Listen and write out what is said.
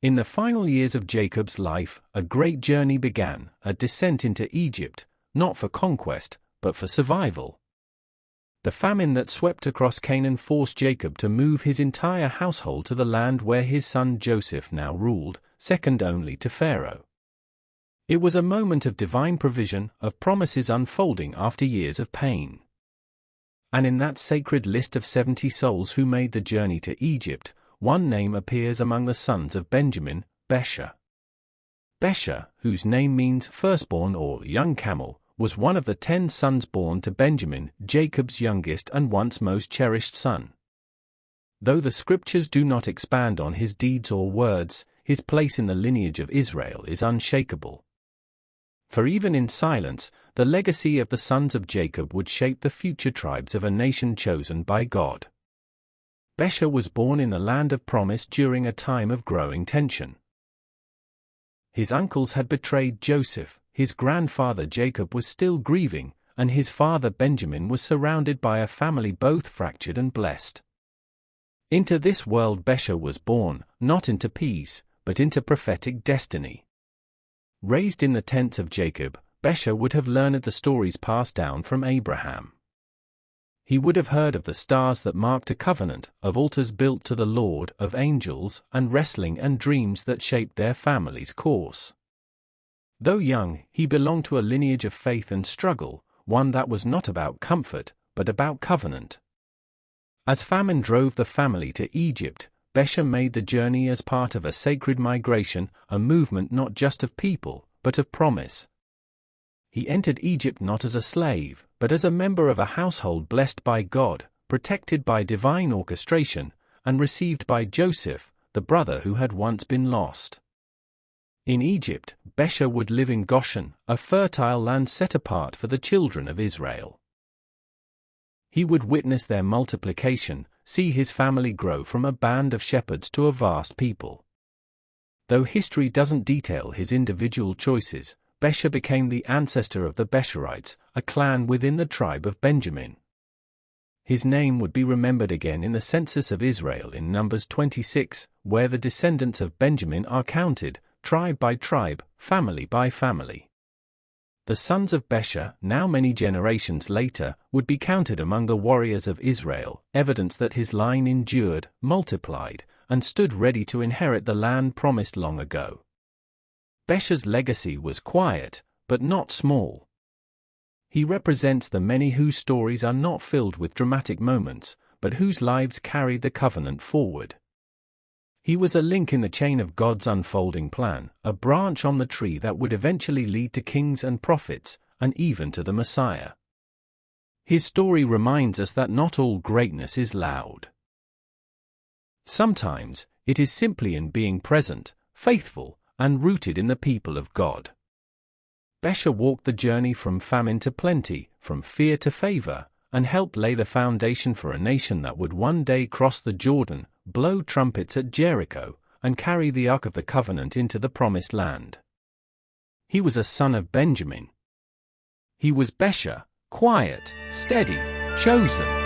In the final years of Jacob's life, a great journey began, a descent into Egypt, not for conquest, but for survival. The famine that swept across Canaan forced Jacob to move his entire household to the land where his son Joseph now ruled, second only to Pharaoh. It was a moment of divine provision, of promises unfolding after years of pain. And in that sacred list of 70 souls who made the journey to Egypt, one name appears among the sons of Benjamin, Becher. Becher, whose name means firstborn or young camel, was one of the 10 sons born to Benjamin, Jacob's youngest and once most cherished son. Though the scriptures do not expand on his deeds or words, his place in the lineage of Israel is unshakable. For even in silence, the legacy of the sons of Jacob would shape the future tribes of a nation chosen by God. Becher was born in the land of promise during a time of growing tension. His uncles had betrayed Joseph, his grandfather Jacob was still grieving, and his father Benjamin was surrounded by a family both fractured and blessed. Into this world Becher was born, not into peace, but into prophetic destiny. Raised in the tents of Jacob, Becher would have learned the stories passed down from Abraham. He would have heard of the stars that marked a covenant, of altars built to the Lord, of angels, and wrestling and dreams that shaped their family's course. Though young, he belonged to a lineage of faith and struggle, one that was not about comfort, but about covenant. As famine drove the family to Egypt, Becher made the journey as part of a sacred migration, a movement not just of people, but of promise. He entered Egypt not as a slave, but as a member of a household blessed by God, protected by divine orchestration, and received by Joseph, the brother who had once been lost. In Egypt, Becher would live in Goshen, a fertile land set apart for the children of Israel. He would witness their multiplication, see his family grow from a band of shepherds to a vast people. Though history doesn't detail his individual choices, Becher became the ancestor of the Becherites, a clan within the tribe of Benjamin. His name would be remembered again in the census of Israel in Numbers 26, where the descendants of Benjamin are counted, tribe by tribe, family by family. The sons of Becher, now many generations later, would be counted among the warriors of Israel, evidence that his line endured, multiplied, and stood ready to inherit the land promised long ago. Becher's legacy was quiet, but not small. He represents the many whose stories are not filled with dramatic moments, but whose lives carried the covenant forward. He was a link in the chain of God's unfolding plan, a branch on the tree that would eventually lead to kings and prophets, and even to the Messiah. His story reminds us that not all greatness is loud. Sometimes, it is simply in being present, faithful, and rooted in the people of God. Becher walked the journey from famine to plenty, from fear to favor, and helped lay the foundation for a nation that would one day cross the Jordan, blow trumpets at Jericho, and carry the Ark of the Covenant into the Promised Land. He was a son of Benjamin. He was Becher, quiet, steady, chosen.